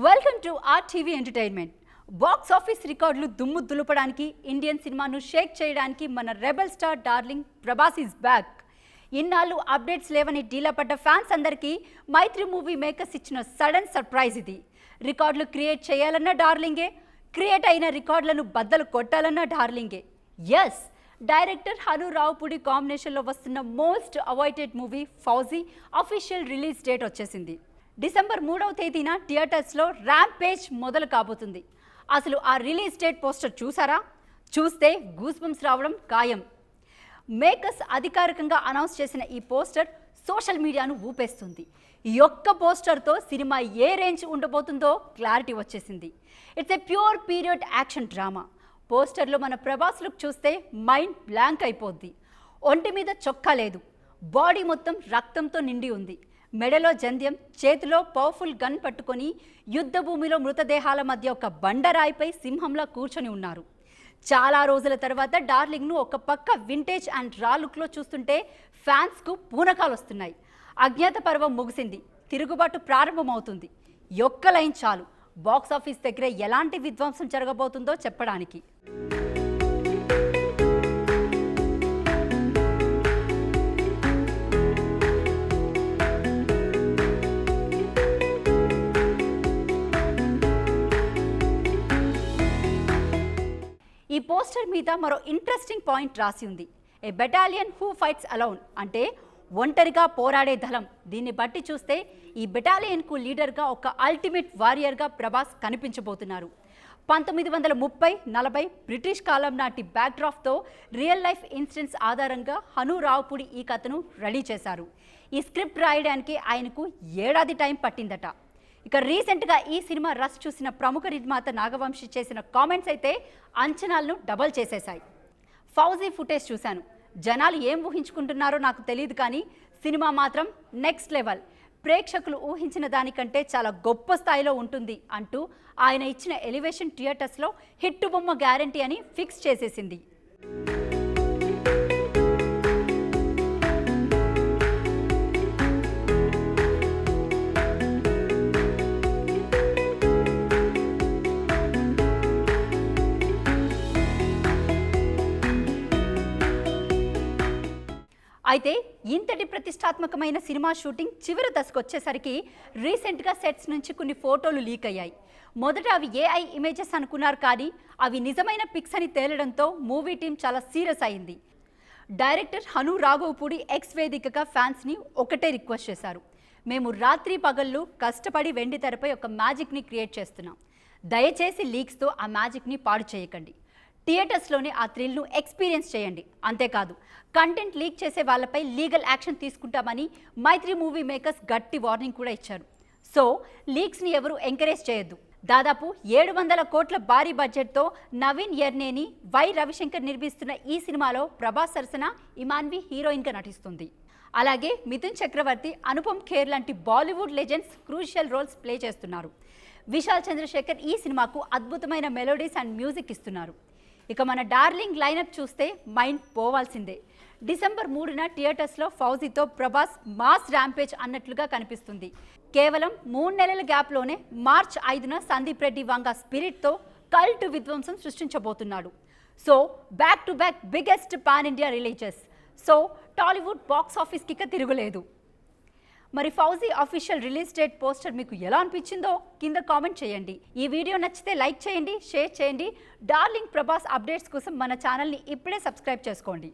Welcome to RTV entertainment. Box office రికార్డులు దుమ్ము దులపడానికి, Indian సినిమాను షేక్ చేయడానికి మన rebel star darling Prabhas is back. ఇన్నాళ్ళు అప్డేట్స్ లేవని డీలా పడ్డ ఫ్యాన్స్ అందరికీ మైత్రి మూవీ మేకర్స్ ఇచ్చిన సడన్ సర్ప్రైజ్ ఇది. రికార్డులు క్రియేట్ చేయాలన్న డార్లింగే, క్రియేట్ అయిన రికార్డులను బద్దలు కొట్టాలన్న డార్లింగే. ఎస్, డైరెక్టర్ హను రావుపూడి కాంబినేషన్లో వస్తున్న most awaited movie fauji official release date వచ్చేసింది. డిసెంబర్ 3వ తేదీన థియేటర్స్లో ర్యాంపేజ్ మొదలు కాబోతుంది. అసలు ఆ రిలీజ్ డేట్ పోస్టర్ చూసారా? చూస్తే గూస్ బంప్స్ రావడం ఖాయం. మేకర్స్ అధికారికంగా అనౌన్స్ చేసిన ఈ పోస్టర్ సోషల్ మీడియాను ఊపేస్తుంది. ఈ ఒక్క పోస్టర్తో సినిమా ఏ రేంజ్ ఉండబోతుందో క్లారిటీ వచ్చేసింది. It's a pure period action drama. పోస్టర్లో మన ప్రభాస్ లుక్ చూస్తే మైండ్ బ్లాంక్ అయిపోద్ది. ఒంటి మీద చొక్కా లేదు, బాడీ మొత్తం రక్తంతో నిండి ఉంది. మెడలో జంధ్యం, చేతిలో పవర్ఫుల్ గన్ పట్టుకొని యుద్ధ భూమిలో మృతదేహాల మధ్య ఒక బండరాయిపై సింహంలా కూర్చొని ఉన్నారు. చాలా రోజుల తర్వాత డార్లింగ్ను ఒక పక్క వింటేజ్ అండ్ రా లుక్లో చూస్తుంటే ఫ్యాన్స్కు పూనకాలు వస్తున్నాయి. అజ్ఞాత పర్వం ముగిసింది, తిరుగుబాటు ప్రారంభమవుతుంది. ఒక్క లైన్ చాలు బాక్స్ ఆఫీస్ దగ్గర ఎలాంటి విధ్వంసం జరగబోతుందో చెప్పడానికి. ఈ పోస్టర్ మీద మరో ఇంట్రెస్టింగ్ పాయింట్ రాసి ఉంది. ఏ బెటాలియన్ హూ ఫైట్స్ అలౌన్, అంటే ఒంటరిగా పోరాడే దళం. దీన్ని బట్టి చూస్తే ఈ బెటాలియన్కు లీడర్గా ఒక అల్టిమేట్ వారియర్గా ప్రభాస్ కనిపించబోతున్నారు. 1930-40 బ్రిటిష్ కాలం నాటి బ్యాక్డ్రాప్తో రియల్ లైఫ్ ఇన్సిడెంట్స్ ఆధారంగా హను రావుపూడి ఈ కథను రెడీ చేశారు. ఈ స్క్రిప్ట్ రాయడానికి ఆయనకు ఏడాది టైం పట్టిందట. ఇక రీసెంట్గా ఈ సినిమా రష్ చూసిన ప్రముఖ నిర్మాత నాగవంశి చేసిన కామెంట్స్ అయితే అంచనాలను డబల్ చేసేశాయి. ఫౌజీ ఫుటేజ్ చూశాను, జనాలు ఏం ఊహించుకుంటున్నారో నాకు తెలియదు, కానీ సినిమా మాత్రం నెక్స్ట్ లెవెల్, ప్రేక్షకులు ఊహించిన దానికంటే చాలా గొప్ప స్థాయిలో ఉంటుంది అంటూ ఆయన ఇచ్చిన ఎలివేషన్ థియేటర్స్లో హిట్ బొమ్మ గ్యారంటీ అని ఫిక్స్ చేసేసింది. అయితే ఇంతటి ప్రతిష్టాత్మకమైన సినిమా షూటింగ్ చివరి దశకు వచ్చేసరికి రీసెంట్గా సెట్స్ నుంచి కొన్ని ఫోటోలు లీక్ అయ్యాయి. మొదట అవి AI ఇమేజెస్ అనుకున్నారు, కానీ అవి నిజమైన పిక్స్ అని తేలడంతో మూవీ టీం చాలా సీరియస్ అయింది. డైరెక్టర్ హను రాఘవపూడి ఎక్స్ వేదికగా ఫ్యాన్స్ని ఒకటే రిక్వెస్ట్ చేశారు. మేము రాత్రి పగళ్ళు కష్టపడి వెండి తెరపై ఒక మ్యాజిక్ని క్రియేట్ చేస్తున్నాం. దయచేసి లీక్స్తో ఆ మ్యాజిక్ని పాడు చేయకండి. థియేటర్స్లోనే ఆ థ్రిల్ను ఎక్స్పీరియన్స్ చేయండి. అంతేకాదు, కంటెంట్ లీక్ చేసే వాళ్ళపై లీగల్ యాక్షన్ తీసుకుంటామని మైత్రి మూవీ మేకర్స్ గట్టి వార్నింగ్ కూడా ఇచ్చారు. సో లీక్స్ని ఎవరు ఎంకరేజ్ చేయొద్దు. దాదాపు 700 కోట్ల భారీ బడ్జెట్తో నవీన్ యర్నేని, వై రవిశంకర్ నిర్మిస్తున్న ఈ సినిమాలో ప్రభాస్ సరసన ఇమాన్వి హీరోయిన్గా నటిస్తుంది. అలాగే మిథున్ చక్రవర్తి, అనుపమ్ ఖేర్ లాంటి Bollywood legends crucial roles play చేస్తున్నారు. విశాల్ చంద్రశేఖర్ ఈ సినిమాకు అద్భుతమైన మెలోడీస్ అండ్ మ్యూజిక్ ఇస్తున్నారు. ఇక మన డార్లింగ్ లైనప్ చూస్తే మైండ్ పోవాల్సిందే. డిసెంబర్ 3న థియేటర్స్లో ఫౌజీతో ప్రభాస్ మాస్ ర్యాంపేజ్ అన్నట్లుగా కనిపిస్తుంది. కేవలం 3 నెలల గ్యాప్లోనే మార్చ్ 5న సందీప్ రెడ్డి వంగ స్పిరిట్తో కల్ట్ విధ్వంసం సృష్టించబోతున్నాడు. So back to back biggest pan India releases. So Tollywood box ఆఫీస్కి ఇక తిరుగులేదు. మరి Fauji official release date poster మీకు ఎలా అనిపించిందో కింద కామెంట్ చేయండి. ఈ వీడియో నచ్చితే లైక్ చేయండి, షేర్ చేయండి. డార్లింగ్ ప్రభాస్ అప్డేట్స్ కోసం మన ఛానల్ని ఇప్పుడే సబ్స్క్రైబ్ చేసుకోండి.